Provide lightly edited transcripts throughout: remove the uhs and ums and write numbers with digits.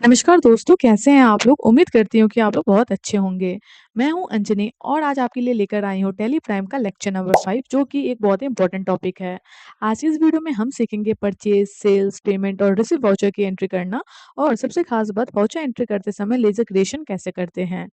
नमस्कार दोस्तों, कैसे हैं आप लोग? उम्मीद करती हूँ कि आप लोग बहुत अच्छे होंगे। मैं हूँ अंजनी और आज आपके लिए लेकर आई हूँ टैली प्राइम का लेक्चर नंबर 5 जो कि एक बहुत ही इम्पोर्टेंट टॉपिक है। आज की इस वीडियो में हम सीखेंगे परचेज़, सेल्स, पेमेंट और रिसीव वाउचर की एंट्री करना और सबसे खास बात वाउचर एंट्री करते समय लेज़र क्रिएशन कैसे करते हैं।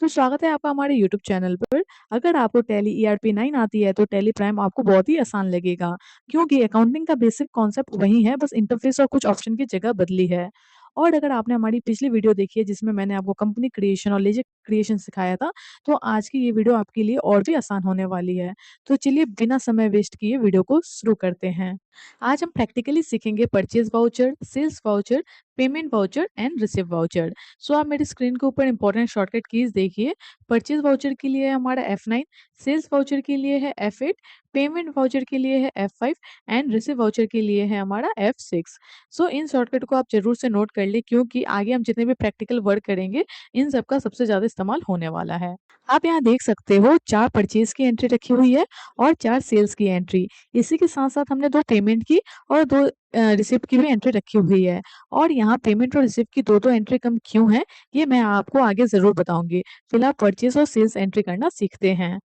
तो स्वागत है आपका हमारे यूट्यूब चैनल पर। अगर आपको टैली ईआरपी 9 आती है तो टैली प्राइम आपको बहुत ही आसान लगेगा क्योंकि अकाउंटिंग का बेसिक कॉन्सेप्ट वही है, बस इंटरफेस और कुछ ऑप्शन की जगह बदली है। और अगर आपने हमारी पिछली वीडियो देखी है जिसमें मैंने आपको कंपनी क्रिएशन और लेजर क्रिएशन सिखाया था, तो आज की ये वीडियो आपके लिए और भी आसान होने वाली है। तो चलिए बिना समय वेस्ट किए वीडियो को शुरू करते हैं। आज हम प्रैक्टिकली सीखेंगे purchase voucher, sales voucher, payment voucher and receive voucher. So आप मेरी स्क्रीन के ऊपर इंपॉर्टेंट शॉर्टकट कीज देखिए। परचेज वाउचर के लिए है हमारा F9, सेल्स वाउचर के लिए है F8, पेमेंट वाउचर के लिए है F5 एंड रिसीव वाउचर के लिए है हमारा F6। सो इन शॉर्टकट को आप जरूर से नोट कर ले क्योंकि आगे हम जितने भी प्रैक्टिकल वर्क करेंगे इन सब का सबसे ज्यादा इस्तेमाल होने वाला है। आप यहाँ देख सकते हो 4 परचेज की एंट्री रखी हुई है और 4 सेल्स की एंट्री। इसी के साथ साथ हमने 2 पेमेंट की और 2 रिसिप्ट की भी एंट्री रखी हुई है। और यहाँ पेमेंट और रिसिप्ट की दो एंट्री कम क्यों है ये मैं आपको आगे जरूर बताऊंगी। फिलहाल परचेज और सेल्स एंट्री करना सीखते हैं।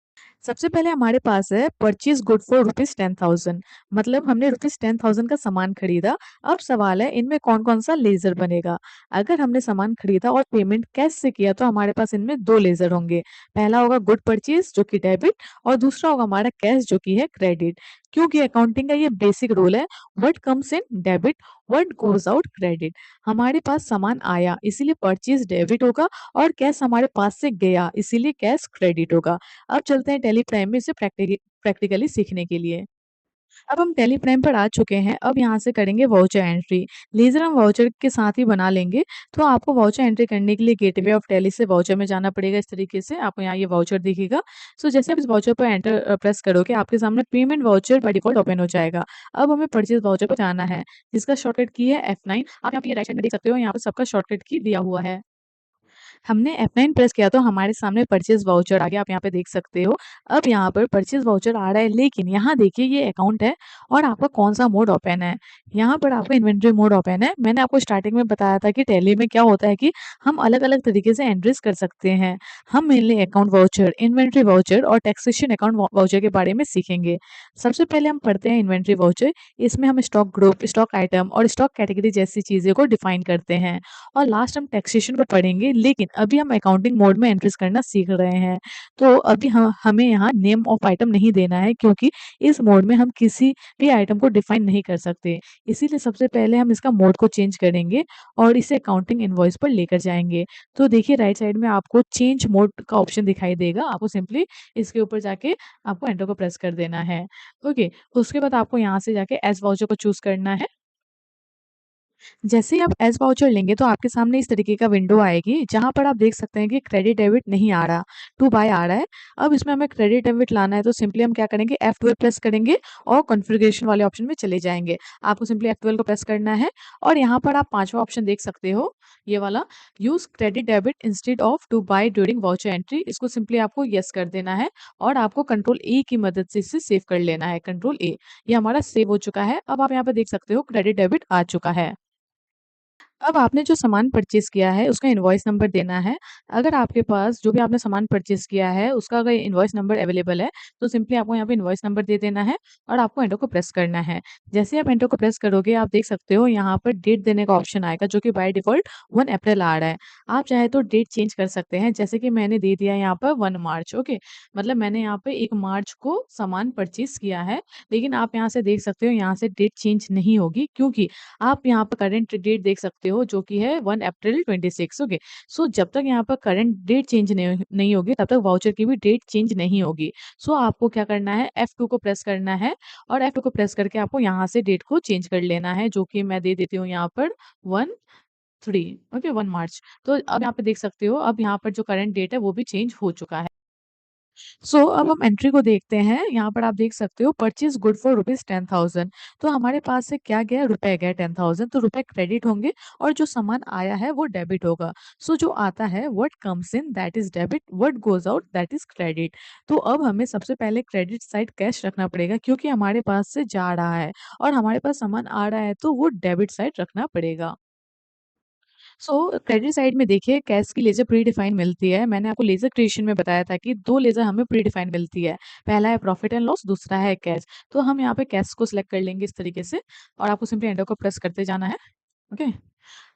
सबसे पहले हमारे पास है परचेज गुड फॉर ₹10,000। मतलब हमने ₹10,000 का सामान खरीदा। अब सवाल है इनमें कौन कौन सा लेजर बनेगा। अगर हमने सामान खरीदा और पेमेंट कैश से किया तो हमारे पास इनमें 2 लेजर होंगे। पहला होगा गुड परचेज जो कि डेबिट और दूसरा होगा हमारा कैश जो कि है क्रेडिट। क्योंकि अकाउंटिंग का ये बेसिक रूल है, what comes in debit, what goes out credit. हमारे पास सामान आया इसीलिए परचेज डेबिट होगा और कैश हमारे पास से गया इसीलिए कैश क्रेडिट होगा। अब चलते हैं टैली प्राइम में इसे प्रैक्टिकली सीखने के लिए। अब हम टैली प्राइम पर आ चुके हैं। अब यहाँ से करेंगे वाउचर एंट्री। लेजर हम वाउचर के साथ ही बना लेंगे। तो आपको वाउचर एंट्री करने के लिए गेटवे ऑफ टैली से वाउचर में जाना पड़ेगा। इस तरीके से आपको यहाँ ये वाउचर दिखेगा। सो जैसे आप इस वाउचर पर एंटर प्रेस करोगे आपके सामने payment voucher by default open हो जाएगा। अब हमें परचेज वाउचर पर जाना है जिसका शॉर्टकट की है F9। आप यहाँ पे राइट साइड में देख सकते हो, यहाँ पर सबका शॉर्टकट की दिया हुआ है। हमने F9 प्रेस किया तो हमारे सामने परचेज वाउचर आ गया, आप यहाँ पे देख सकते हो। अब यहाँ पर परचेज वाउचर आ रहा है लेकिन यहाँ देखिए ये अकाउंट है और आपका कौन सा मोड ओपन है। यहाँ पर आपका इन्वेंट्री मोड ओपन है। मैंने आपको स्टार्टिंग में बताया था कि टैली में क्या होता है कि हम अलग अलग तरीके से एंट्रीज कर सकते हैं। हम mainly account voucher, inventory voucher और टैक्सेशन अकाउंट वाउचर के बारे में सीखेंगे। सबसे पहले हम पढ़ते हैं इन्वेंट्री वाउचर। इसमें हम स्टॉक ग्रुप, स्टॉक आइटम और स्टॉक कैटेगरी जैसी चीजें को डिफाइन करते हैं। और लास्ट हम टैक्सेशन को पढ़ेंगे लेकिन अभी हम अकाउंटिंग मोड में एंट्रीज करना सीख रहे हैं। तो अभी हमें यहाँ नेम ऑफ आइटम नहीं देना है क्योंकि इस मोड में हम किसी भी आइटम को डिफाइन नहीं कर सकते। इसीलिए सबसे पहले हम इसका मोड को चेंज करेंगे और इसे अकाउंटिंग इनवॉइस पर लेकर जाएंगे। तो देखिए राइट साइड में आपको चेंज मोड का ऑप्शन दिखाई देगा। आपको सिंपली इसके ऊपर जाके आपको एंटर को प्रेस कर देना है। ओके, उसके बाद आपको यहाँ से जाके एस वाउचर को चूज करना है। जैसे ही आप एस वाउचर लेंगे तो आपके सामने इस तरीके का विंडो आएगी जहां पर आप देख सकते हैं कि क्रेडिट डेबिट नहीं आ रहा, टू बाय आ रहा है। अब इसमें हमें क्रेडिट डेबिट लाना है तो सिंपली हम क्या करेंगे, F12 प्रेस करेंगे और कॉन्फ़िगरेशन वाले ऑप्शन में चले जाएंगे। आपको सिंपली F12 को प्रेस करना है और यहाँ पर आप पांचवा ऑप्शन देख सकते हो, ये वाला, use credit debit instead of to buy during voucher entry. इसको सिंपली आपको यस कर देना है और आपको कंट्रोल ए की मदद से इसे सेव कर लेना है। कंट्रोल ए, ये हमारा सेव हो चुका है। अब आप यहाँ पे देख सकते हो क्रेडिट डेबिट आ चुका है। अब आपने जो सामान परचेज़ किया है उसका इनवॉइस नंबर देना है। अगर आपके पास जो भी आपने सामान परचेज़ किया है उसका अगर इनवॉइस नंबर अवेलेबल है तो सिंपली आपको यहाँ पे इनवॉइस नंबर दे देना है और आपको एंटर को प्रेस करना है। जैसे ही आप एंटर को प्रेस करोगे आप देख सकते हो यहाँ पर डेट देने का ऑप्शन आएगा जो कि बाय डिफ़ॉल्ट 1 अप्रैल आ रहा है। आप चाहे तो डेट चेंज कर सकते हैं, जैसे कि मैंने दे दिया यहाँ पर 1 मार्च। ओके, मतलब मैंने यहाँ पे 1 मार्च को सामान परचेज़ किया है। लेकिन आप यहाँ से देख सकते हो यहाँ से डेट चेंज नहीं होगी क्योंकि आप यहाँ पर करंट डेट देख सकते हो जो कि है 1 अप्रैल 26। ओके, सो जब तक यहाँ पर करंट डेट चेंज नहीं होगी तब तक वाउचर की भी डेट चेंज नहीं होगी। सो आपको क्या करना है, F2 को प्रेस करना है और F2 को प्रेस करके आपको यहाँ से डेट को चेंज कर लेना है जो कि मैं दे देती हूँ यहाँ पर 1/3। ओके, 1 मार्च। तो अब यहाँ पे देख सकते हो अब यहाँ पर जो करंट डेट है वो भी चेंज हो चुका है। अब हम एंट्री को देखते हैं। यहाँ पर आप देख सकते हो परचेज गुड फॉर ₹10,000। तो हमारे पास से क्या गया, रुपए गए 10,000। तो रुपए क्रेडिट होंगे और जो सामान आया है वो डेबिट होगा। जो आता है what comes in that is debit, what goes out that is credit. तो अब हमें सबसे पहले क्रेडिट साइड कैश रखना पड़ेगा क्योंकि हमारे पास से जा रहा है और हमारे पास सामान आ रहा है तो वो डेबिट साइड रखना पड़ेगा। सो क्रेडिट साइड में देखिए कैश की लेज़र प्री डिफाइन मिलती है। मैंने आपको लेज़र क्रिएशन में बताया था कि 2 लेज़र हमें प्री डिफाइन मिलती है। पहला है प्रॉफिट एंड लॉस, दूसरा है कैश। तो हम यहाँ पे कैश को सिलेक्ट कर लेंगे इस तरीके से और आपको सिंपली एंटर को प्रेस करते जाना है। ओके।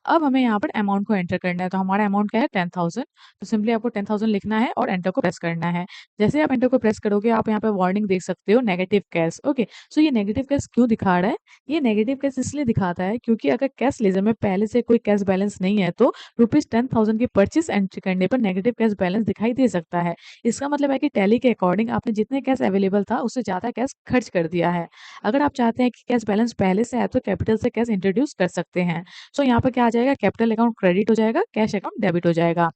अब हमें यहाँ पर अमाउंट को एंटर करना है, तो हमारा अमाउंट क्या है 10,000। तो सिंपली आपको 10,000 लिखना है और एंटर को प्रेस करना है। जैसे आप एंटर को प्रेस करोगे आप यहाँ पे वार्निंग देख सकते हो नेगेटिव कैश। ओके, सो ये नेगेटिव कैश क्यों दिखा रहा है? ये नेगेटिव कैश इसलिए दिखाता है क्योंकि अगर कैश लेजर में पहले से कोई कैश बैलेंस नहीं है तो ₹10,000 की परचेज एंट्री करने पर नेगेटिव कैश बैलेंस दिखाई दे सकता है। इसका मतलब है कि टैली के अकॉर्डिंग आपने जितने कैश अवेलेबल था उससे ज़्यादा कैश खर्च कर दिया है। अगर आप चाहते हैं कि कैश बैलेंस पहले से है तो कैपिटल से कैश इंट्रोड्यूस कर सकते हैं। सो यहाँ पर क्या आ जाएगा, कैपिटल अकाउंट क्रेडिट हो जाएगा, कैश अकाउंट डेबिट हो जाएगा।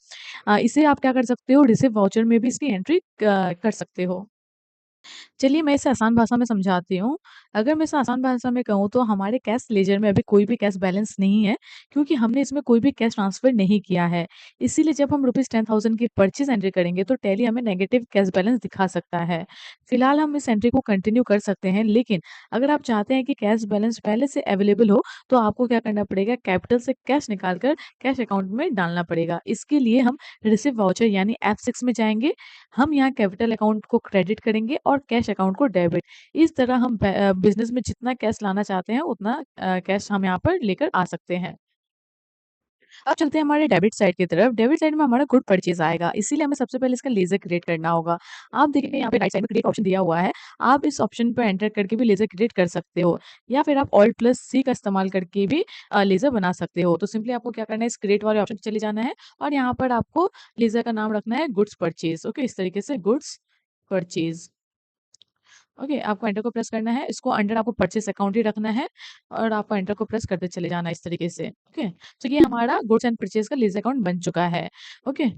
इसे आप क्या कर सकते हो, रिसिव वाउचर में भी इसकी एंट्री कर सकते हो। चलिए मैं इसे आसान भाषा में समझाती हूँ। अगर मैं इसे आसान भाषा में कहूँ तो हमारे कैश लेजर में अभी कोई भी कैश बैलेंस नहीं है क्योंकि हमने इसमें कोई भी कैश ट्रांसफ़र नहीं किया है। इसीलिए जब हम ₹10,000 की परचेज़ एंट्री करेंगे तो टैली हमें नेगेटिव कैश बैलेंस दिखा सकता है। फिलहाल हम इस एंट्री को कंटिन्यू कर सकते हैं, लेकिन अगर आप चाहते हैं कि कैश बैलेंस पहले से अवेलेबल हो तो आपको क्या करना पड़ेगा, कैपिटल से कैश निकाल कर कैश अकाउंट में डालना पड़ेगा। इसके लिए हम रिसीव वाउचर यानी F6 में जाएँगे। हम यहाँ कैपिटल अकाउंट को क्रेडिट करेंगे और कैश अकाउंट को डेबिट। इस तरह हम बिज़नेस में जितना कैश लाना चाहते हैं उतना कैश हम यहाँ पर लेकर आ सकते हैं। अब चलते हैं हमारे डेबिट साइड की तरफ। डेबिट साइड में हमारा गुड परचेज़ आएगा, इसीलिए हमें सबसे पहले इसका लेज़र क्रिएट करना होगा। आप देखेंगे यहाँ पे राइट साइड में क्रिएट ऑप्शन दिया हुआ है। आप इस ऑप्शन पे एंटर करके भी लेज़र क्रिएट कर सकते हो या फिर आप ऑल्ट प्लस सी का इस्तेमाल करके भी लेज़र बना सकते हो। तो सिंपली आपको क्या करना है, इस क्रिएट वाले ऑप्शन पे चले जाना है और यहाँ पर आपको लेज़र का नाम रखना है गुड्स परचेज़। ओके, इस तरीके से गुड्स परचेज़। ओके, आपको एंटर को प्रेस करना है। इसको अंडर आपको परचेज़ अकाउंट ही रखना है और आपको एंटर को प्रेस करते चले जाना है इस तरीके से। ओके, तो ये हमारा गुड्स एंड परचेज़ का लीज़ अकाउंट बन चुका है। ओके।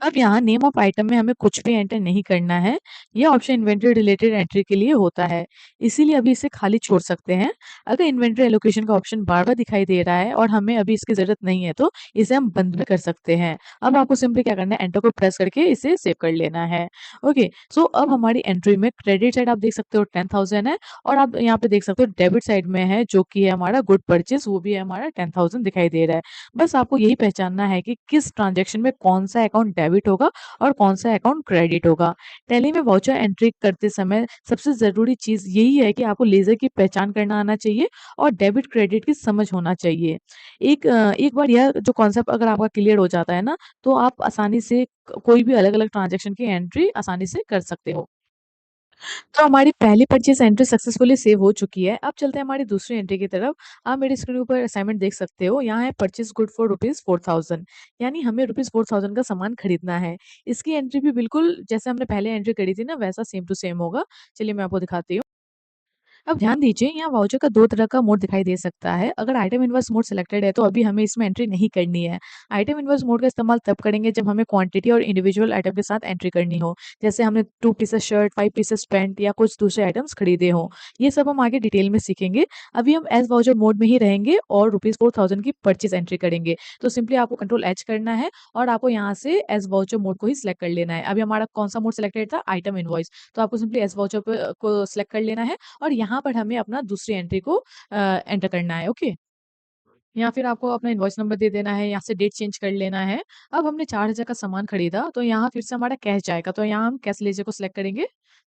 अब यहाँ नेम ऑफ आइटम में हमें कुछ भी एंटर नहीं करना है। ये ऑप्शन इन्वेंटरी रिलेटेड एंट्री के लिए होता है, इसीलिए अभी इसे खाली छोड़ सकते हैं। अगर इन्वेंटरी एलोकेशन का ऑप्शन बार-बार दिखाई दे रहा है और हमें अभी इसकी ज़रूरत नहीं है, तो इसे हम बंद भी कर सकते हैं। अब आपको सिंपली क्या करना है, एंटर को प्रेस करके इसे सेव कर लेना है। ओके, सो अब हमारी एंट्री में क्रेडिट साइड आप देख सकते हो 10,000 है और आप यहाँ पे देख सकते हो डेबिट साइड में है जो कि है हमारा गुड परचेज़, वो भी है हमारा 10,000 दिखाई दे रहा है। बस आपको यही पहचानना है कि किस ट्रांज़ैक्शन में कौन-सा अकाउंट डेबिट होगा और कौन-सा अकाउंट क्रेडिट होगा। टैली में वाउचर एंट्री करते समय सबसे ज़रूरी चीज़ यही है कि आपको लेज़र की पहचान करना आना चाहिए और डेबिट क्रेडिट की समझ होना चाहिए। एक बार यह जो कॉन्सेप्ट अगर आपका क्लियर हो जाता है ना, तो आप आसानी से कोई भी अलग-अलग ट्रांज़ैक्शन की एंट्री आसानी से कर सकते हो। तो हमारी पहली परचेज़ एंट्री सक्सेसफुली सेव हो चुकी है। अब चलते हैं हमारी दूसरी एंट्री की तरफ। आप मेरी स्क्रीन के ऊपर असाइनमेंट देख सकते हो। यहाँ है परचेज़ गुड फॉर ₹4,000 यानी हमें ₹4,000 का सामान खरीदना है। इसकी एंट्री भी बिल्कुल जैसे हमने पहले एंट्री करी थी ना वैसा सेम टू सेम होगा। चलिए मैं आपको दिखाती हूँ। अब ध्यान दीजिए यहाँ वाउचर का 2 तरह का मोड दिखाई दे सकता है। अगर आइटम इनवर्स मोड सिलेक्टेड है तो अभी हमें इसमें एंट्री नहीं करनी है। आइटम इनवर्स मोड का इस्तेमाल तब करेंगे जब हमें क्वांटिटी और इंडिविजुअल आइटम के साथ एंट्री करनी हो। जैसे हमने 2 पीसेस शर्ट, 5 पीसेस पैंट या कुछ दूसरे आइटम्स खरीदे हों। ये सब हम आगे डिटेल में सीखेंगे। अभी हम एज़ वाउचर मोड में ही रहेंगे और ₹4,000 की परचेज़ एंट्री करेंगे। तो सिंपली आपको कंट्रोल एच करना है और आपको यहाँ से एज़ वाउचर मोड को ही सिलेक्ट कर लेना है। अभी हमारा कौन-सा मोड सिलेक्टेड था? Item invoice. तो आपको सिंपली एज़ वाउचर को सिलेक्ट कर लेना है और यहाँ पर हमें अपना दूसरी एंट्री को एंटर करना है, ओके? या फिर आपको अपना इनवॉइस नंबर दे देना है, यहाँ से डेट चेंज कर लेना है। अब हमने 4,000 का सामान खरीदा, तो यहाँ फिर से हमारा कैश जाएगा, तो यहाँ हम कैश लेज़र को सिलेक्ट करेंगे,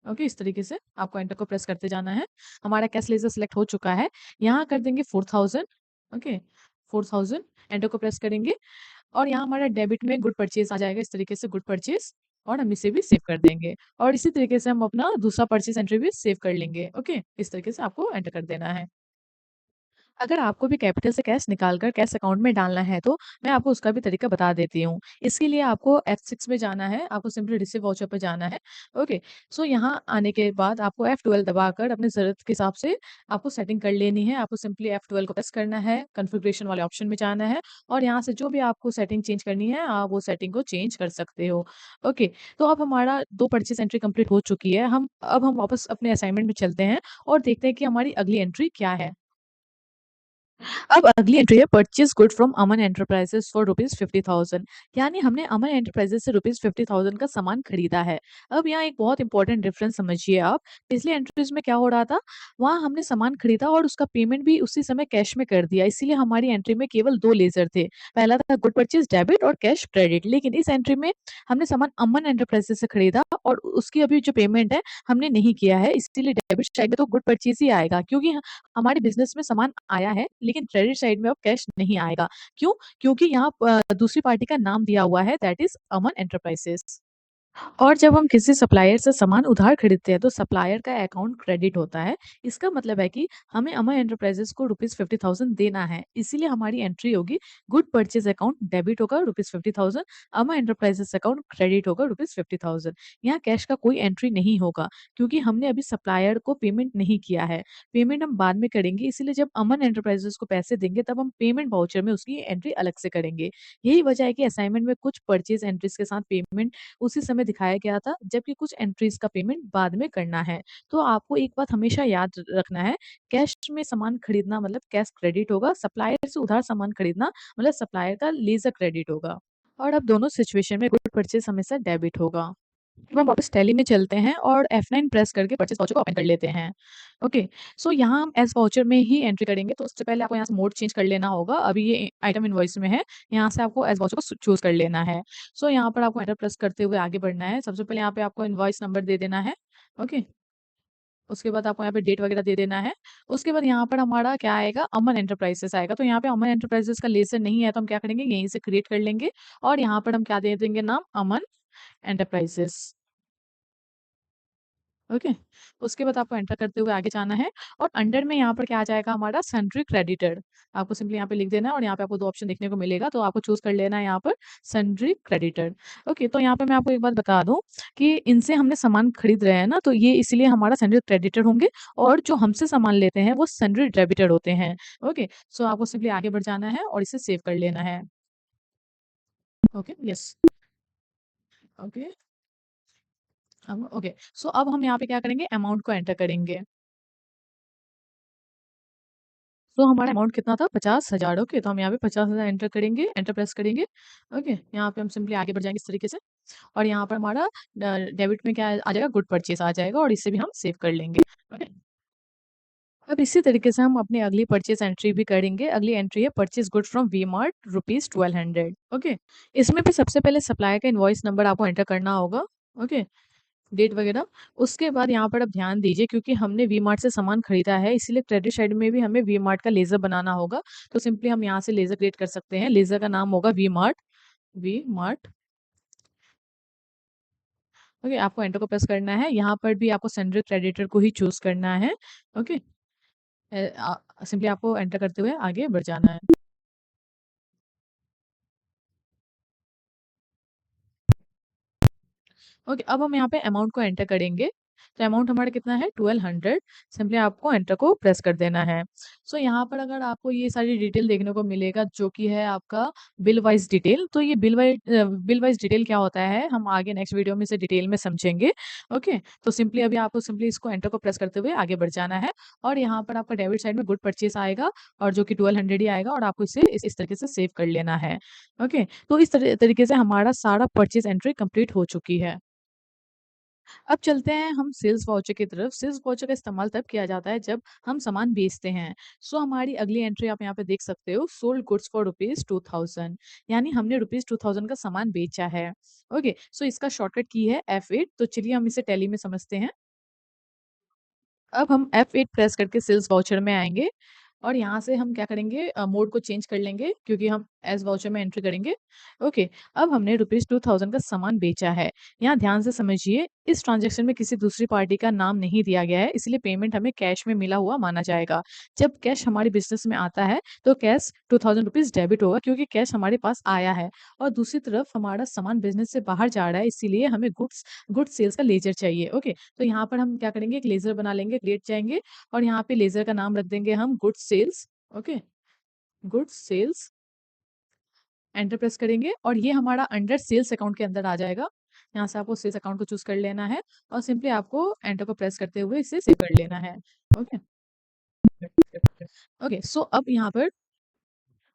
ओके? इस तरीके से आपको एंटर को प्रेस करते जाना है। हमारा कैश लेज़र सिलेक्ट हो चुका है। यहाँ कर देंगे 4,000, ओके? 4,000 एंटर को प्रेस करेंगे और यहाँ हमारा डेबिट में गुड परचेज़ आ जाएगा, इस तरीके से गुड परचेज़ और हम इसे भी सेव कर देंगे और इसी तरीके से हम अपना दूसरा परचेज़ एंट्री भी सेव कर लेंगे, ओके? इस तरीके से आपको एंटर कर देना है। अगर आपको भी कैपिटल से कैश निकाल कर कैश अकाउंट में डालना है, तो मैं आपको उसका भी तरीका बता देती हूँ। इसके लिए आपको F6 में जाना है, आपको सिंपली रिसीव वाउचर पे जाना है, ओके। सो यहाँ आने के बाद आपको F12 दबाकर अपनी ज़रूरत के हिसाब से आपको सेटिंग कर लेनी है। आपको सिंपली F12 को प्रेस करना है, कॉन्फ़िगरेशन वाले ऑप्शन में जाना है और यहाँ से जो भी आपको सेटिंग चेंज करनी है, आप वो सेटिंग को चेंज कर सकते हो, ओके। तो अब हमारा 2 परचेज़ एंट्री कंप्लीट हो चुकी है। अब हम वापस अपने असाइनमेंट में चलते हैं और देखते हैं कि हमारी अगली एंट्री क्या है। अब अगली एंट्री है purchase good from Aman enterprises for ₹50,000। यानी हमने अमन एंटरप्राइजेस से ₹50,000 का सामान खरीदा है। अब यहाँ एक बहुत इंपॉर्टेंट डिफरेंस समझिए आप। पिछली एंट्रीज में क्या हो रहा था, वहाँ हमने सामान खरीदा और उसका पेमेंट भी उसी समय कैश में कर दिया, इसीलिए हमारी एंट्री में केवल दो लेजर थे। पहला था गुड परचेज डेबिट और कैश क्रेडिट। लेकिन इस एंट्री में हमने सामान अमन एंटरप्राइजेस से खरीदा और उसकी अभी जो पेमेंट है हमने नहीं किया है, इसीलिए डेबिट साइड में तो गुड परचेज ही आएगा, क्योंकि हमारे बिज़नेस में सामान आया है, लेकिन क्रेडिट साइड में अब कैश नहीं आएगा। क्यों? क्योंकि यहाँ दूसरी पार्टी का नाम दिया हुआ है, दैट इज़ अमन एंटरप्राइजेज़। और जब हम किसी सप्लायर से सामान उधार खरीदते हैं तो सप्लायर का अकाउंट क्रेडिट होता है। इसका मतलब है कि हमें अमर एंटरप्राइजेस को ₹50,000 देना है। इसीलिए हमारी एंट्री होगी गुड परचेज अकाउंट डेबिट होगा ₹50,000, अमर एंटरप्राइजेस अकाउंट क्रेडिट होगा ₹50,000। यहाँ कैश का कोई एंट्री नहीं होगा, क्योंकि हमने अभी सप्लायर को पेमेंट नहीं किया है। पेमेंट हम बाद में करेंगे, इसीलिए जब अमन एंटरप्राइजेस को पैसे देंगे तब हम पेमेंट वाउचर में उसकी एंट्री अलग से करेंगे। यही वजह है कि असाइनमेंट में कुछ परचेज एंट्रीज के साथ पेमेंट उसी समय दिखाया गया था, जबकि कुछ एंट्रीज़ का पेमेंट बाद में करना है। तो आपको एक बात हमेशा याद रखना है, कैश में सामान खरीदना मतलब कैश क्रेडिट होगा, सप्लायर से उधार सामान खरीदना मतलब सप्लायर का लीज़र क्रेडिट होगा। और अब दोनों सिचुएशन में गुड परचेज़ हमेशा डेबिट होगा। अब हम वापस टैली में चलते हैं और F9 प्रेस करके परचेज़ वाउचर को ओपन कर लेते हैं। ओके, सो यहाँ हम एस वाउचर में ही एंट्री करेंगे, तो उससे पहले आपको यहाँ से मोड चेंज कर लेना होगा। अभी ये आइटम इनवॉइस में है, यहाँ से आपको एस वाउचर को चूज़ कर लेना है। सो यहाँ पर आपको एंटर प्रेस करते हुए आगे बढ़ना है। सबसे पहले यहाँ पे आपको इनवॉइस नंबर दे देना है। ओके, उसके बाद आपको यहाँ पे डेट वगैरह दे देना है। उसके बाद यहाँ पर हमारा क्या आएगा, अमन एंटरप्राइजेस आएगा। तो यहाँ पे अमन एंटरप्राइजेस का लेसन नहीं है, तो हम क्या करेंगे, यहीं से क्रिएट कर लेंगे और यहाँ पर हम क्या दे देंगे नाम, अमन एंटरप्राइजेस। ओके, उसके बाद आपको एंटर करते हुए आगे जाना है और अंडर में यहाँ पर क्या आ जाएगा हमारा, सन्ड्री क्रेडिटर। आपको सिंपली यहाँ पे लिख देना है और यहाँ पे आपको दो ऑप्शन देखने को मिलेगा, तो आपको चूज कर लेना है यहाँ पर सन्ड्री क्रेडिटर। ओके, तो यहाँ पे मैं आपको एक बात बता दूं कि इनसे हमने सामान खरीद रहे हैं ना, तो ये इसलिए हमारा सन्ड्री क्रेडिटर होंगे और जो हमसे सामान लेते हैं वो सन्ड्री डेबिटर होते हैं। ओके, सो आपको सिंपली आगे बढ़ जाना है और इसे सेव कर लेना है। Okay, yes. ओके, अब ओके, सो अब हम यहाँ पे क्या करेंगे, अमाउंट को एंटर करेंगे। तो हमारा अमाउंट कितना था, 50,000। ओके, तो हम यहाँ पे 50,000 एंटर करेंगे, एंटर प्रेस करेंगे। ओके, यहाँ पे हम सिंपली आगे बढ़ जाएंगे इस तरीके से और यहाँ पर हमारा डेबिट में क्या आ जाएगा, गुड परचेज आ जाएगा और इसे भी हम सेव कर लेंगे। ओके, अब इसी तरीके से हम अपनी अगली परचेज एंट्री भी करेंगे। अगली एंट्री है purchase good from V Mart ₹1200। Okay, इसमें भी सबसे पहले सप्लायर का इनवॉइस नंबर आपको एंटर करना होगा। ओके, डेट वगैरह। उसके बाद यहाँ पर आप ध्यान दीजिए, क्योंकि हमने वी मार्ट से सामान खरीदा है, इसीलिए क्रेडिट साइड में भी हमें वी मार्ट का लेज़र बनाना होगा। तो सिंपली हम यहाँ से लेज़र क्रिएट कर सकते हैं। लेज़र का नाम होगा V Mart. V Mart. Okay, आपको एंटर को प्रेस करना है। यहाँ पर भी आपको सेंडर क्रेडिटर को ही चूज़ करना है। ओके, सिंपली आपको एंटर करते हुए आगे बढ़ जाना है। ओके, अब हम यहाँ पे अमाउंट को एंटर करेंगे। तो अमाउंट हमारा कितना है, 1200। सिंपली आपको एंटर को प्रेस कर देना है। सो यहाँ पर अगर आपको ये सारी डिटेल देखने को मिलेगा, जो कि है आपका बिल वाइज डिटेल। तो ये बिल वाइज डिटेल क्या होता है, हम आगे नेक्स्ट वीडियो में इसे डिटेल में समझेंगे। ओके, तो सिंपली अभी आपको सिंपली इसको एंटर को प्रेस करते हुए आगे बढ़ जाना है और यहाँ पर आपका डेबिट साइड में गुड परचेस आएगा और जो कि 1200 ही आएगा और आपको इसे इस तरीके से सेव कर लेना है। ओके, तो इस तरीके से हमारा सारा परचेज एंट्री कंप्लीट हो चुकी है। अब चलते हैं हम सेल्स वाउचर की तरफ। सेल्स वाउचर का इस्तेमाल तब किया जाता है जब हम सामान बेचते हैं। सो हमारी अगली एंट्री आप यहाँ पे देख सकते हो, सोल्ड गुड्स फॉर ₹2000। यानी हमने ₹2000 का सामान बेचा है। ओके, सो इसका शॉर्टकट की है F8। तो चलिए हम इसे टैली में समझते हैं। अब हम F8 प्रेस करके सेल्स वाउचर में आएँगे और यहाँ से हम क्या करेंगे, मोड को चेंज कर लेंगे, क्योंकि हम एज़ वाउचर में एंट्री करेंगे। ओके, अब हमने ₹2000 का सामान बेचा है। यहाँ ध्यान से समझिए, इस ट्रांज़ैक्शन में किसी दूसरी पार्टी का नाम नहीं दिया गया है, इसलिए पेमेंट हमें कैश में मिला हुआ माना जाएगा। जब कैश हमारे बिज़नेस में आता है, तो कैश ₹2000 डेबिट होगा, क्योंकि कैश हमारे पास आया है और दूसरी तरफ हमारा सामान बिज़नेस से बाहर जा रहा है, इसीलिए हमें गुड्स सेल्स का लेजर चाहिए। ओके, तो यहाँ पर हम क्या करेंगे, एक लेज़र बना लेंगे, क्रिएट जाएँगे और यहाँ पे लेज़र का नाम रख देंगे हम goods sales. Okay, goods sales, enter press करेंगे और ये हमारा अंडर सेल्स अकाउंट के अंदर आ जाएगा। यहाँ से आपको सेल्स अकाउंट को चूज़ कर लेना है और सिंपली आपको एंटर को प्रेस करते हुए इसे सेव कर लेना है। ओके, ओके, सो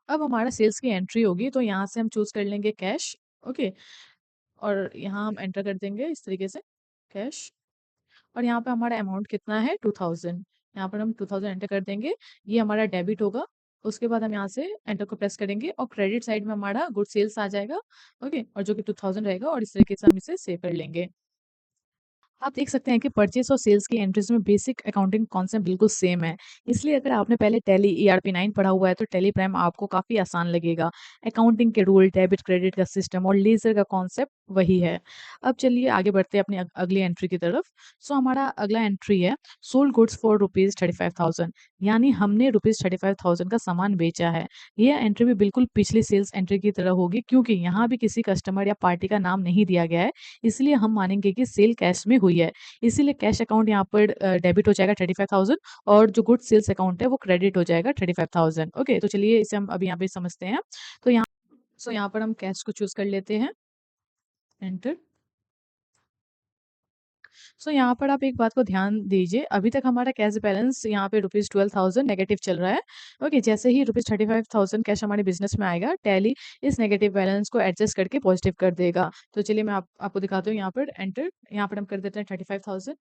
अब हमारा सेल्स की एंट्री होगी, तो यहाँ से हम चूज़ कर लेंगे कैश। ओके, और यहाँ हम एंटर कर देंगे इस तरीके से कैश, और यहाँ पे हमारा अमाउंट कितना है 2000। यहाँ पर हम 2000 एंटर कर देंगे, ये हमारा डेबिट होगा। उसके बाद हम यहाँ से एंटर को प्रेस करेंगे और क्रेडिट साइड में हमारा गुड सेल्स आ जाएगा। ओके, और जो कि 2000 रहेगा, और इस तरीके से हम इसे सेव कर लेंगे। आप देख सकते हैं कि परचेस और सेल्स की एंट्रीज में बेसिक अकाउंटिंग कॉन्सेप्ट बिल्कुल सेम है। इसलिए अगर आपने पहले टैली ईआरपी 9 पढ़ा हुआ है तो टैली प्राइम आपको काफ़ी आसान लगेगा। अकाउंटिंग के रूल, डेबिट क्रेडिट का सिस्टम और लेजर का कॉन्सेप्ट वही है। अब चलिए आगे बढ़ते हैं अपनी अगली एंट्री की तरफ। सो हमारा अगला एंट्री है सोल्ड गुड्स फॉर ₹35,000, यानी हमने ₹35,000 का सामान बेचा है। यह एंट्री भी बिल्कुल पिछली सेल्स एंट्री की तरह होगी, क्योंकि यहाँ भी किसी कस्टमर या पार्टी का नाम नहीं दिया गया है, इसलिए हम मानेंगे कि सेल कैश में हुई है। इसीलिए कैश अकाउंट यहाँ पर डेबिट हो जाएगा 35,000, और जो गुड सेल्स अकाउंट है वो क्रेडिट हो जाएगा 35,000। ओके, तो चलिए इसे हम अभी यहाँ पे समझते हैं। तो यहाँ पर हम कैश को चूज कर लेते हैं, एंटर। सो यहाँ पर आप एक बात को ध्यान दीजिए, अभी तक हमारा कैश बैलेंस यहाँ पे ₹12,000 नेगेटिव चल रहा है। ओके, जैसे ही ₹35,000 कैश हमारे बिजनेस में आएगा, टैली इस नेगेटिव बैलेंस को एडजस्ट करके पॉजिटिव कर देगा। तो चलिए मैं आपको दिखाती हूँ, यहाँ पर एंटर, यहाँ पर हम कर देते हैं 35,000।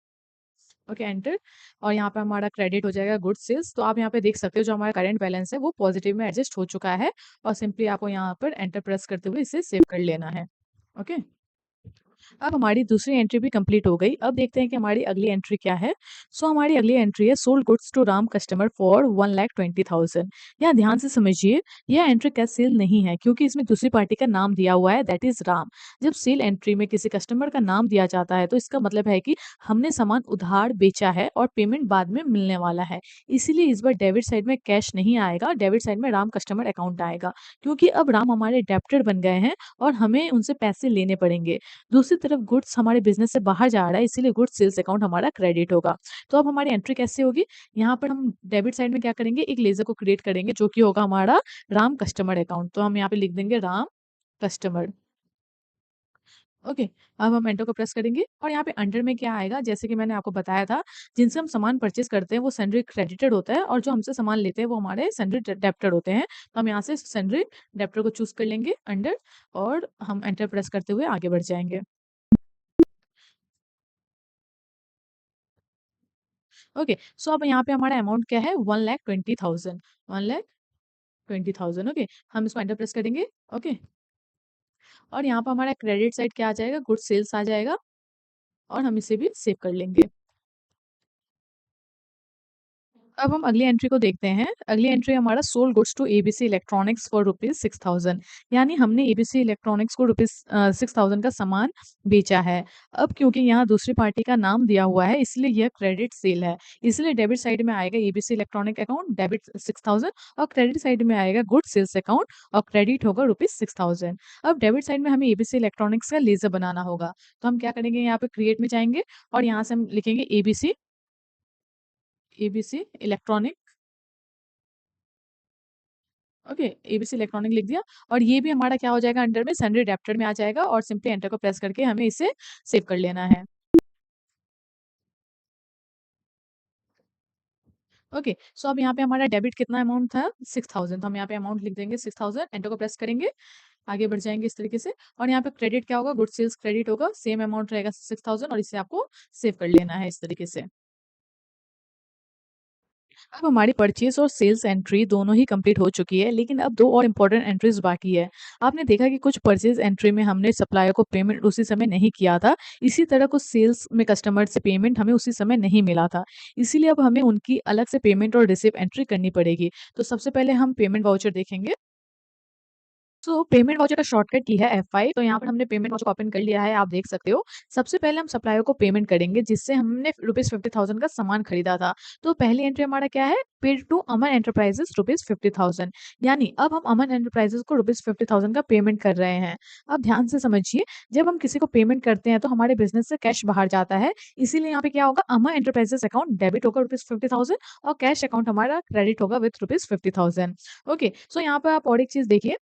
ओके, एंटर, और यहाँ पे हमारा क्रेडिट हो जाएगा गुड सेल्स। तो आप यहाँ पे देख सकते हो जो हमारा करंट बैलेंस है वो पॉजिटिव में एडजस्ट हो चुका है, और सिंपली आपको यहाँ पर एंटर प्रेस करते हुए इसे सेव कर लेना है। ओके, अब हमारी दूसरी एंट्री भी कंप्लीट हो गई। अब देखते हैं कि हमारी अगली एंट्री क्या है। सो हमारी अगली एंट्री है sold goods to Ram customer for 1,20,000। यहाँ ध्यान से समझिए, यह एंट्री कैश सेल नहीं है, क्योंकि इसमें दूसरी पार्टी का नाम दिया हुआ है, दैट इज राम। जब सेल एंट्री में किसी कस्टमर का नाम दिया जाता है तो इसका मतलब है कि हमने सामान उधार बेचा है और पेमेंट बाद में मिलने वाला है। इसीलिए इस बार डेबिट साइड में कैश नहीं आएगा, डेबिट साइड में राम कस्टमर अकाउंट आएगा, क्योंकि अब राम हमारे डेप्टर बन गए हैं और हमें उनसे पैसे लेने पड़ेंगे। दूसरी तरफ गुड्स हमारे बिजनेस से बाहर जा रहा है, इसीलिए गुड्स सेल्स अकाउंट हमारा क्रेडिट होगा। तो अब हमारी एंट्री कैसे होगी, यहाँ पर हम डेबिट साइड में क्या करेंगे, एक लेजर को क्रिएट करेंगे जो कि होगा हमारा राम कस्टमर अकाउंट। तो हम यहाँ पे लिख देंगे राम कस्टमर। ओके, अब हम एंटर को प्रेस करेंगे और यहाँ पे अंडर में क्या आएगा, जैसे कि मैंने आपको बताया था, जिनसे हम सामान परचेज करते हैं वो सैलरी क्रेडिटेड होता है, और जो हमसे सामान लेते हैं वो हमारे सैलरी डेप्टर होते हैं। तो हम यहाँ से सैलरी डेप्टर को चूज कर लेंगे अंडर, और हम एंटर प्रेस करते हुए आगे बढ़ जाएंगे। ओके, सो अब यहाँ पे हमारा अमाउंट क्या है, 1,20,000। 1,20,000। ओके, हम इसको एंटर प्रेस करेंगे। ओके, और यहाँ पर हमारा क्रेडिट साइड क्या आ जाएगा, गुड सेल्स आ जाएगा, और हम इसे भी सेव कर लेंगे। अब हम अगली एंट्री को देखते हैं। अगली एंट्री हमारा sold goods to ABC electronics for ₹6,000, यानी हमने एबीसी इलेक्ट्रॉनिक्स को ₹6,000 का सामान बेचा है। अब क्योंकि यहाँ दूसरी पार्टी का नाम दिया हुआ है, इसलिए यह क्रेडिट सेल है। इसलिए डेबिट साइड में आएगा एबीसी इलेक्ट्रॉनिक अकाउंट, डेबिट 6,000, और क्रेडिट साइड में आएगा गुड सेल्स अकाउंट, और क्रेडिट होगा ₹6,000। अब डेबिट साइड में हमें एबीसी इलेक्ट्रॉनिक्स का लेजर बनाना होगा। तो हम क्या करेंगे, यहाँ पे क्रिएट में जाएंगे और यहाँ से हम लिखेंगे ABC, ABC electronic. Okay, ABC electronic लिख दिया, और ये भी हमारा क्या हो जाएगा, अंडर में सन्डरी एडेप्टर में आ जाएगा, और सिंपली एंटर को प्रेस करके हमें इसे सेव कर लेना है। ओके, सो अब यहाँ पे हमारा डेबिट कितना अमाउंट था, 6,000। तो हम यहाँ पे अमाउंट लिख देंगे 6,000, एंटर को प्रेस करेंगे, आगे बढ़ जाएंगे इस तरीके से, और यहाँ पे क्रेडिट क्या होगा, गुड सेल्स क्रेडिट होगा, सेम अमाउंट रहेगा 6,000, और इसे आपको सेव कर लेना है इस तरीके से। अब हमारी परचेज और सेल्स एंट्री दोनों ही कंप्लीट हो चुकी है, लेकिन अब दो और इम्पोर्टेंट एंट्रीज बाकी है। आपने देखा कि कुछ परचेज एंट्री में हमने सप्लायर को पेमेंट उसी समय नहीं किया था, इसी तरह कुछ सेल्स में कस्टमर से पेमेंट हमें उसी समय नहीं मिला था, इसीलिए अब हमें उनकी अलग से पेमेंट और रिसिप्ट एंट्री करनी पड़ेगी। तो सबसे पहले हम पेमेंट वाउचर देखेंगे। सो पेमेंट वाउचर का शॉर्टकट की है F5। तो यहाँ पर हमने पेमेंट वाउचर ओपन कर लिया है, आप देख सकते हो। सबसे पहले हम सप्लायर को पेमेंट करेंगे जिससे हमने ₹50,000 का सामान खरीदा था। तो पहली एंट्री हमारा क्या है, पेड टू अमन एंटरप्राइजेस ₹50,000, यानी अब हम अमन एंटरप्राइजेस को ₹50,000 का पेमेंट कर रहे हैं। अब ध्यान से समझिए, जब हम किसी को पेमेंट करते हैं तो हमारे बिजनेस से कैश बाहर जाता है, इसीलिए यहाँ पे क्या होगा, अमन एंटरप्राइजेस अकाउंट डेबिट होगा ₹50,000, और कैश अकाउंट हमारा क्रेडिट होगा विथ ₹50,000। ओके, सो यहाँ पर आप और एक चीज देखिए,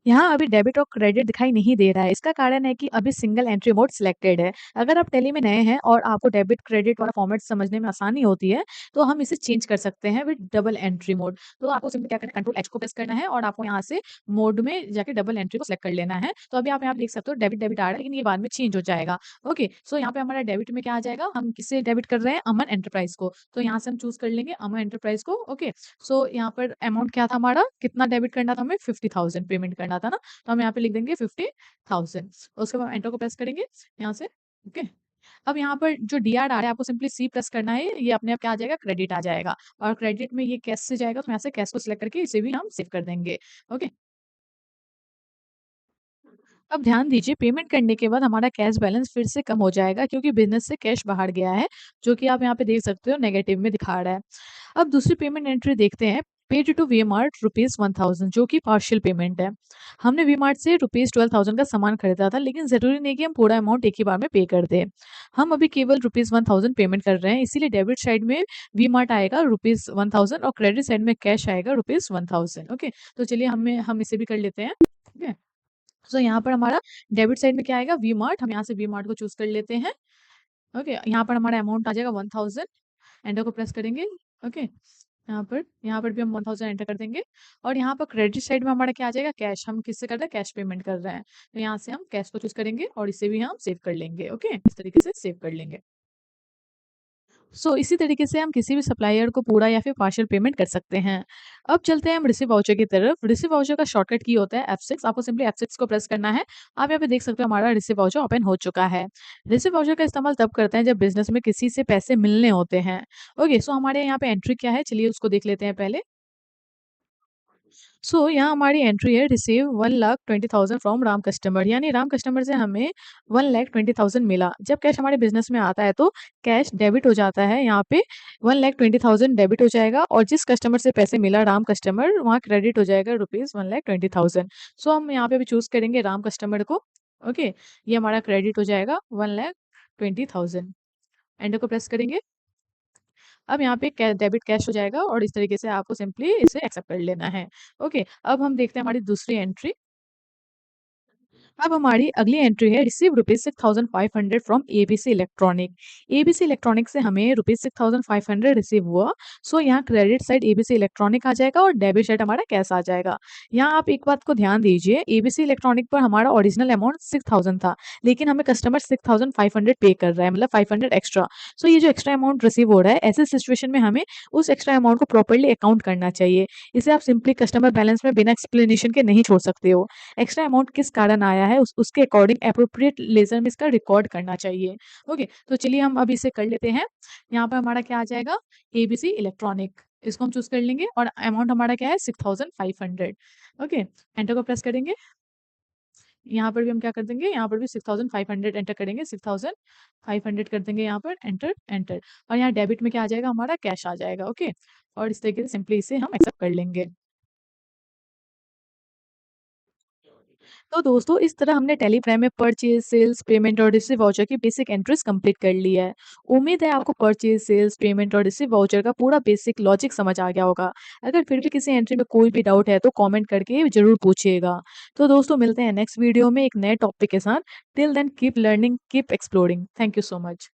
यहाँ अभी डेबिट और क्रेडिट दिखाई नहीं दे रहा है। इसका कारण है कि अभी सिंगल एंट्री मोड सिलेक्टेड है। अगर आप टैली में नए हैं और आपको डेबिट क्रेडिट वाला फॉर्मेट समझने में आसानी होती है, तो हम इसे चेंज कर सकते हैं विद डबल एंट्री मोड। तो आपको सिंपली क्या करना है, कंट्रोल एच को प्रेस करना है और आपको यहाँ से मोड में जाके डबल एंट्री को सिलेक्ट कर लेना है। तो अभी आप यहाँ देख सकते हो डेबिट डेबिट आ रहा है, लेकिन ये बाद में चेंज हो जाएगा। ओके, सो यहाँ पे हमारा डेबिट में क्या आ जाएगा, हम किससे डेबिट कर रहे हैं, अमन एंटरप्राइज को। तो यहाँ से हम चूज कर लेंगे अमन एंटरप्राइज को। ओके, सो यहाँ पर अमाउंट क्या था हमारा, कितना डेबिट करना था, हमें 50,000 पेमेंट करना था ना। तो हम यहाँ पे लिख देंगे 50,000। उसके बाद एंटर को प्रेस करेंगे यहाँ से। ओके, अब यहाँ पर जो डी आर आ रहा है, आपको सिंपली सी प्रेस करना है, ये अपने आप क्या आ जाएगा, क्रेडिट आ जाएगा। और क्रेडिट में ये कैश से जाएगा, तो यहाँ से कैश को सिलेक्ट करके इसे भी हम सेव कर देंगे। ओके, अब ध्यान दीजिए, पेमेंट करने के बाद हमारा कैश बैलेंस फिर से कम हो जाएगा, क्योंकि बिजनेस से कैश बाहर गया है, जो कि आप यहाँ पे देख सकते हो नेगेटिव में दिखा रहा है। अब दूसरी पेमेंट एंट्री देखते हैं, पेड टू वी मार्ट ₹1000, जो कि पार्शियल पेमेंट है। हमने वी मार्ट से ₹12,000 का सामान खरीदा था, लेकिन जरूरी नहीं कि हम पूरा अमाउंट एक ही बार में पे कर दें। हम अभी केवल ₹1000 पेमेंट कर रहे हैं, इसीलिए डेबिट साइड में वी मार्ट आएगा ₹1000 और क्रेडिट साइड में कैश आएगा ₹1000। ओके, तो चलिए हम इसे भी कर लेते हैं। ठीक है, तो यहाँ पर हमारा डेबिट साइड में क्या आएगा, वी मार्ट। हम यहाँ से वी मार्ट को चूज कर लेते हैं। ओके, यहाँ पर हमारा अमाउंट आ जाएगा 1000। एंटर को प्रेस करेंगे। ओके, यहाँ पर भी हम 1000 एंटर कर देंगे। और यहाँ पर क्रेडिट साइड में हमारा क्या आ जाएगा, कैश। हम किससे कर रहे हैं, कैश पेमेंट कर रहे हैं। तो यहाँ से हम कैश को चूज करेंगे और इसे भी हम सेव कर लेंगे। ओके, इस तरीके से सेव कर लेंगे। इसी तरीके से हम किसी भी सप्लायर को पूरा या फिर पार्शियल पेमेंट कर सकते हैं। अब चलते हैं हम रिसीव वाउचर की तरफ। रिसीव वाउचर का शॉर्टकट की होता है F6। आपको सिंपली F6 को प्रेस करना है। आप यहाँ पे देख सकते हो हमारा रिसीव वाउचर ओपन हो चुका है। रिसीव वाउचर का इस्तेमाल तब करते हैं जब बिजनेस में किसी से पैसे मिलने होते हैं। ओके, सो हमारे यहाँ पे एंट्री क्या है, चलिए उसको देख लेते हैं पहले। यहाँ हमारी एंट्री है, रिसीव 1,20,000 फ्रॉम राम कस्टमर, यानी राम कस्टमर से हमें 1,20,000 मिला। जब कैश हमारे बिजनेस में आता है तो कैश डेबिट हो जाता है, यहाँ पे 1,20,000 डेबिट हो जाएगा और जिस कस्टमर से पैसे मिला राम कस्टमर, वहाँ क्रेडिट हो जाएगा ₹1,20,000। हम यहाँ पे भी चूज करेंगे राम कस्टमर को। ओके, ये हमारा क्रेडिट हो जाएगा 1,20,000। एंटर को प्रेस करेंगे। अब यहाँ पे डेबिट कैश हो जाएगा और इस तरीके से आपको सिंपली इसे एक्सेप्ट कर लेना है। ओके, अब हम देखते हैं हमारी दूसरी एंट्री। अब हमारी अगली एंट्री है, receive ₹6,500 from ABC electronic. ABC electronic से हमें ₹6,500 रिसीव हुआ। यहाँ क्रेडिट साइड एबीसी इलेक्ट्रॉनिक आ जाएगा और डेबिट साइड हमारा कैश आ जाएगा। यहाँ आप एक बात को ध्यान दीजिए, एबीसी इलेक्ट्रॉनिक पर हमारा ओरिजिनल अमाउंट 6,000 था, लेकिन हमें कस्टमर 6,500 पे कर रहा है, मतलब 500 एक्स्ट्रा। ये जो एक्स्ट्रा अमाउंट रिसीव हो रहा है, ऐसे सिचुएशन में हमें उस एक्स्ट्रा अमाउंट को प्रॉपर्ली अकाउंट करना चाहिए। इसे आप सिंपली कस्टमर बैलेंस में बिना एक्सप्लेनेशन के नहीं छोड़ सकते हो। एक्स्ट्रा अमाउंट किस कारण आया है, उसके अकॉर्डिंग अप्रोप्रिएट लेजर में इसका रिकॉर्ड करना चाहिए। ओके, तो चलिए हम अभी इसे कर लेते हैं। यहाँ पर हमारा क्या आ जाएगा, एबीसी इलेक्ट्रॉनिक, इसको हम चूज कर लेंगे और अमाउंट हमारा क्या है, 6,500। ओके, एंटर को प्रेस करेंगे। यहाँ पर भी हम क्या कर देंगे, यहाँ पर भी 6,500 एंटर करेंगे, 6,500 कर देंगे यहाँ पर, एंटर एंटर। और यहाँ डेबिट में क्या आ जाएगा, हमारा कैश आ जाएगा। ओके, और इस तरीके से सिंपली इसे हम एक्सेप्ट कर लेंगे। तो दोस्तों, इस तरह हमने टेलीग्राम में परचेज, सेल्स, पेमेंट और रिसीव वाउचर की बेसिक एंट्रीज कंप्लीट कर ली है। उम्मीद है आपको परचेज, सेल्स, पेमेंट और रिसीव वाउचर का पूरा बेसिक लॉजिक समझ आ गया होगा। अगर फिर भी किसी एंट्री में कोई भी डाउट है तो कमेंट करके जरूर पूछिएगा। तो दोस्तों, मिलते हैं नेक्स्ट वीडियो में एक नए टॉपिक के साथ। Till then keep learning, keep exploring. Thank you so much.